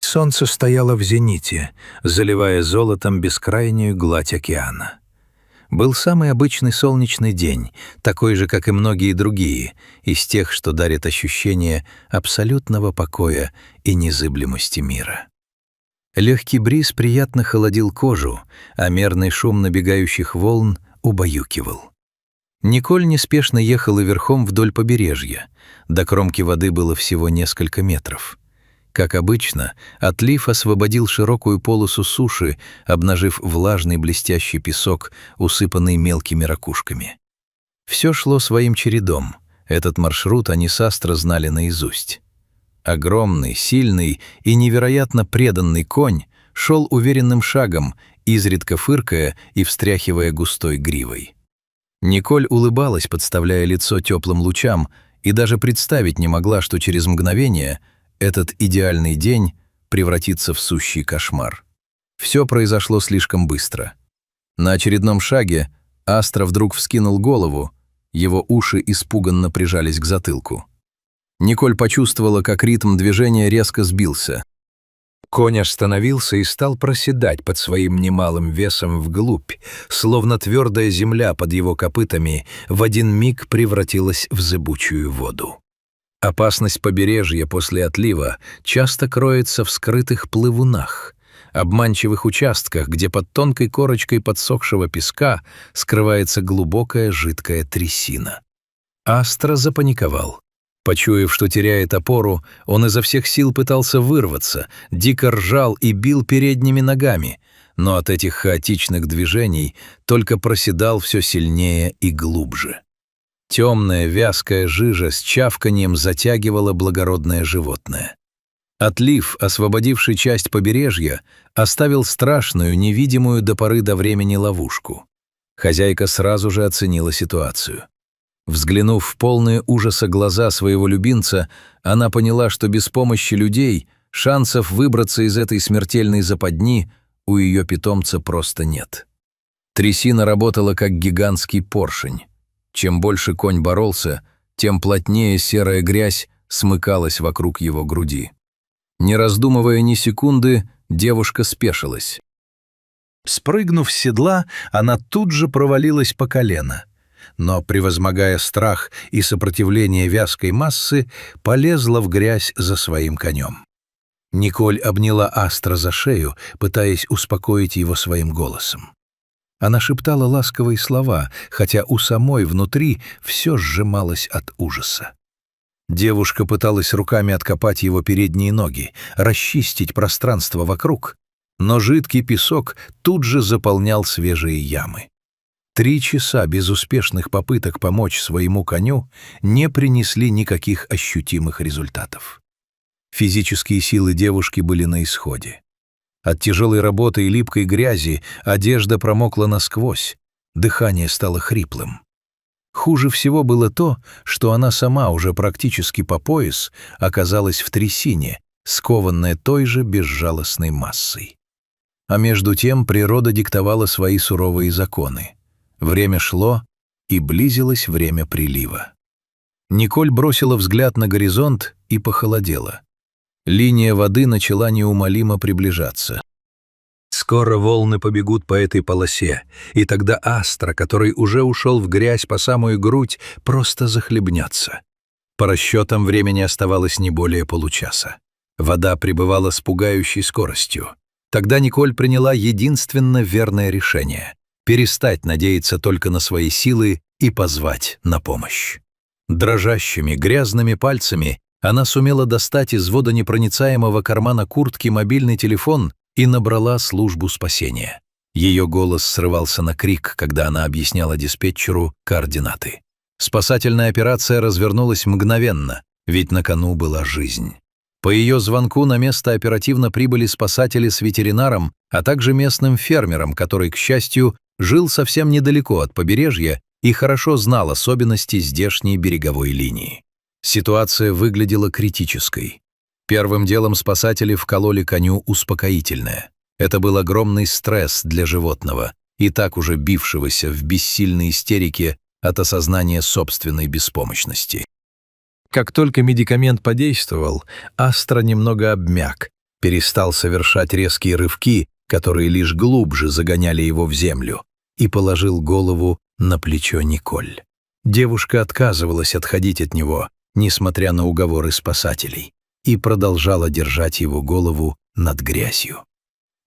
Солнце стояло в зените, заливая золотом бескрайнюю гладь океана. Был самый обычный солнечный день, такой же, как и многие другие, из тех, что дарят ощущение абсолютного покоя и незыблемости мира. Легкий бриз приятно холодил кожу, а мерный шум набегающих волн убаюкивал. Николь неспешно ехала верхом вдоль побережья. До кромки воды было всего несколько метров. Как обычно, отлив освободил широкую полосу суши, обнажив влажный блестящий песок, усыпанный мелкими ракушками. Все шло своим чередом. Этот маршрут они с Астро знали наизусть. Огромный, сильный и невероятно преданный конь шел уверенным шагом, изредка фыркая и встряхивая густой гривой. Николь улыбалась, подставляя лицо теплым лучам, и даже представить не могла, что через мгновение этот идеальный день превратится в сущий кошмар. Все произошло слишком быстро. На очередном шаге Астро вдруг вскинул голову, его уши испуганно прижались к затылку. Николь почувствовала, как ритм движения резко сбился. Конь остановился и стал проседать под своим немалым весом вглубь, словно твердая земля под его копытами в один миг превратилась в зыбучую воду. Опасность побережья после отлива часто кроется в скрытых плывунах, обманчивых участках, где под тонкой корочкой подсохшего песка скрывается глубокая жидкая трясина. Астро запаниковал. Почуяв, что теряет опору, он изо всех сил пытался вырваться, дико ржал и бил передними ногами, но от этих хаотичных движений только проседал все сильнее и глубже. Темная вязкая жижа с чавканием затягивала благородное животное. Отлив, освободивший часть побережья, оставил страшную, невидимую до поры до времени ловушку. Хозяйка сразу же оценила ситуацию. Взглянув в полные ужаса глаза своего любимца, она поняла, что без помощи людей шансов выбраться из этой смертельной западни у ее питомца просто нет. Трясина работала как гигантский поршень. Чем больше конь боролся, тем плотнее серая грязь смыкалась вокруг его груди. Не раздумывая ни секунды, девушка спешилась. Спрыгнув с седла, она тут же провалилась по колено, но, превозмогая страх и сопротивление вязкой массы, полезла в грязь за своим конем. Николь обняла Астро за шею, пытаясь успокоить его своим голосом. Она шептала ласковые слова, хотя у самой внутри все сжималось от ужаса. Девушка пыталась руками откопать его передние ноги, расчистить пространство вокруг, но жидкий песок тут же заполнял свежие ямы. 3 часа безуспешных попыток помочь своему коню не принесли никаких ощутимых результатов. Физические силы девушки были на исходе. От тяжелой работы и липкой грязи одежда промокла насквозь, дыхание стало хриплым. Хуже всего было то, что она сама уже практически по пояс оказалась в трясине, скованная той же безжалостной массой. А между тем природа диктовала свои суровые законы. Время шло, и близилось время прилива. Николь бросила взгляд на горизонт и похолодела. Линия воды начала неумолимо приближаться. Скоро волны побегут по этой полосе, и тогда Астро, который уже ушел в грязь по самую грудь, просто захлебнется. По расчетам времени оставалось не более получаса. Вода прибывала с пугающей скоростью. Тогда Николь приняла единственно верное решение — перестать надеяться только на свои силы и позвать на помощь. Дрожащими, грязными пальцами она сумела достать из водонепроницаемого кармана куртки мобильный телефон и набрала службу спасения. Ее голос срывался на крик, когда она объясняла диспетчеру координаты. Спасательная операция развернулась мгновенно, ведь на кону была жизнь. По ее звонку на место оперативно прибыли спасатели с ветеринаром, а также местным фермером, который, к счастью, жил совсем недалеко от побережья и хорошо знал особенности здешней береговой линии. Ситуация выглядела критической. Первым делом спасатели вкололи коню успокоительное. Это был огромный стресс для животного, и так уже бившегося в бессильной истерике от осознания собственной беспомощности. Как только медикамент подействовал, Астро немного обмяк, перестал совершать резкие рывки, которые лишь глубже загоняли его в землю, и положил голову на плечо Николь. Девушка отказывалась отходить от него, несмотря на уговоры спасателей, и продолжала держать его голову над грязью.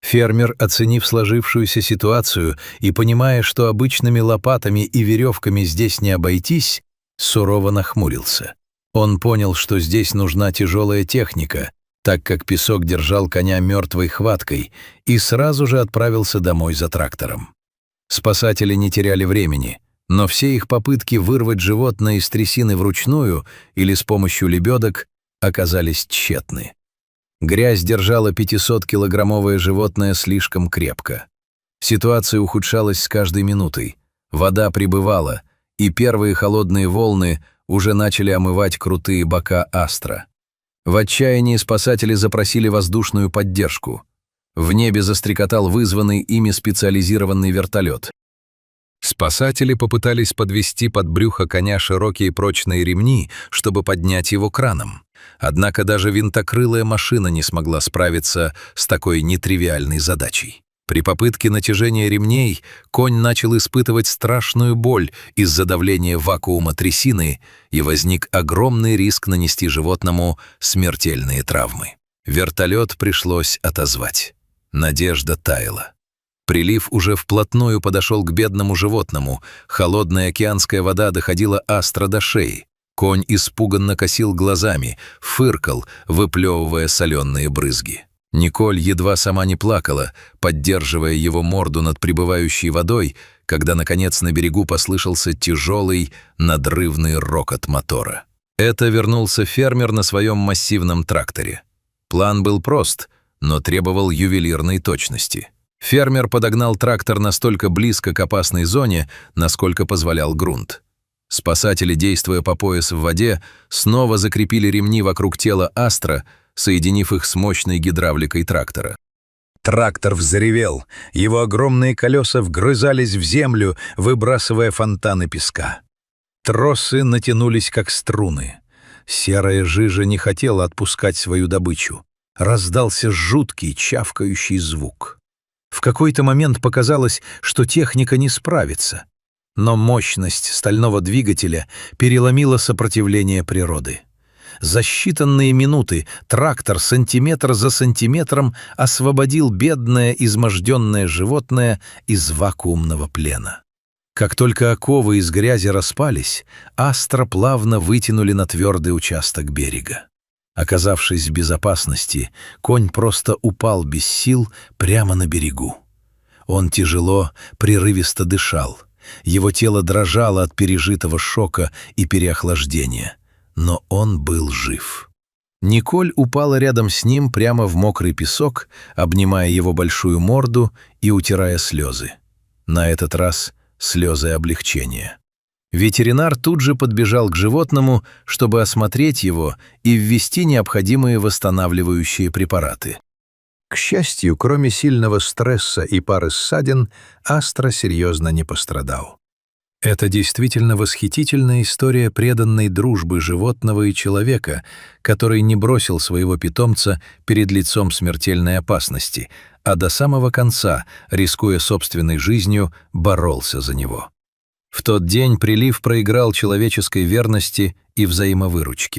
Фермер, оценив сложившуюся ситуацию и понимая, что обычными лопатами и веревками здесь не обойтись, сурово нахмурился. Он понял, что здесь нужна тяжелая техника, так как песок держал коня мертвой хваткой, и сразу же отправился домой за трактором. Спасатели не теряли времени, но все их попытки вырвать животное из трясины вручную или с помощью лебедок оказались тщетны. Грязь держала 500-килограммовое животное слишком крепко. Ситуация ухудшалась с каждой минутой. Вода прибывала, и первые холодные волны уже начали омывать крутые бока Астра. В отчаянии спасатели запросили воздушную поддержку. В небе застрекотал вызванный ими специализированный вертолет. Спасатели попытались подвести под брюхо коня широкие прочные ремни, чтобы поднять его краном. Однако даже винтокрылая машина не смогла справиться с такой нетривиальной задачей. При попытке натяжения ремней конь начал испытывать страшную боль из-за давления вакуума трясины, и возник огромный риск нанести животному смертельные травмы. Вертолет пришлось отозвать. Надежда таяла. Прилив уже вплотную подошел к бедному животному, холодная океанская вода доходила Астра до шеи. Конь испуганно косил глазами, фыркал, выплевывая соленые брызги. Николь едва сама не плакала, поддерживая его морду над прибывающей водой, когда, наконец, на берегу послышался тяжелый, надрывный рокот мотора. Это вернулся фермер на своем массивном тракторе. План был прост, но требовал ювелирной точности. Фермер подогнал трактор настолько близко к опасной зоне, насколько позволял грунт. Спасатели, действуя по пояс в воде, снова закрепили ремни вокруг тела Астра, соединив их с мощной гидравликой трактора. Трактор взревел, его огромные колеса вгрызались в землю, выбрасывая фонтаны песка. Тросы натянулись, как струны. Серая жижа не хотела отпускать свою добычу. Раздался жуткий чавкающий звук. В какой-то момент показалось, что техника не справится. Но мощность стального двигателя переломила сопротивление природы. За считанные минуты трактор сантиметр за сантиметром освободил бедное изможденное животное из вакуумного плена. Как только оковы из грязи распались, Астра плавно вытянули на твердый участок берега. Оказавшись в безопасности, конь просто упал без сил прямо на берегу. Он тяжело, прерывисто дышал. Его тело дрожало от пережитого шока и переохлаждения, но он был жив. Николь упала рядом с ним прямо в мокрый песок, обнимая его большую морду и утирая слезы. На этот раз слезы облегчения. Ветеринар тут же подбежал к животному, чтобы осмотреть его и ввести необходимые восстанавливающие препараты. К счастью, кроме сильного стресса и пары ссадин, Астра серьезно не пострадал. Это действительно восхитительная история преданной дружбы животного и человека, который не бросил своего питомца перед лицом смертельной опасности, а до самого конца, рискуя собственной жизнью, боролся за него. В тот день Прилив проиграл человеческой верности и взаимовыручке.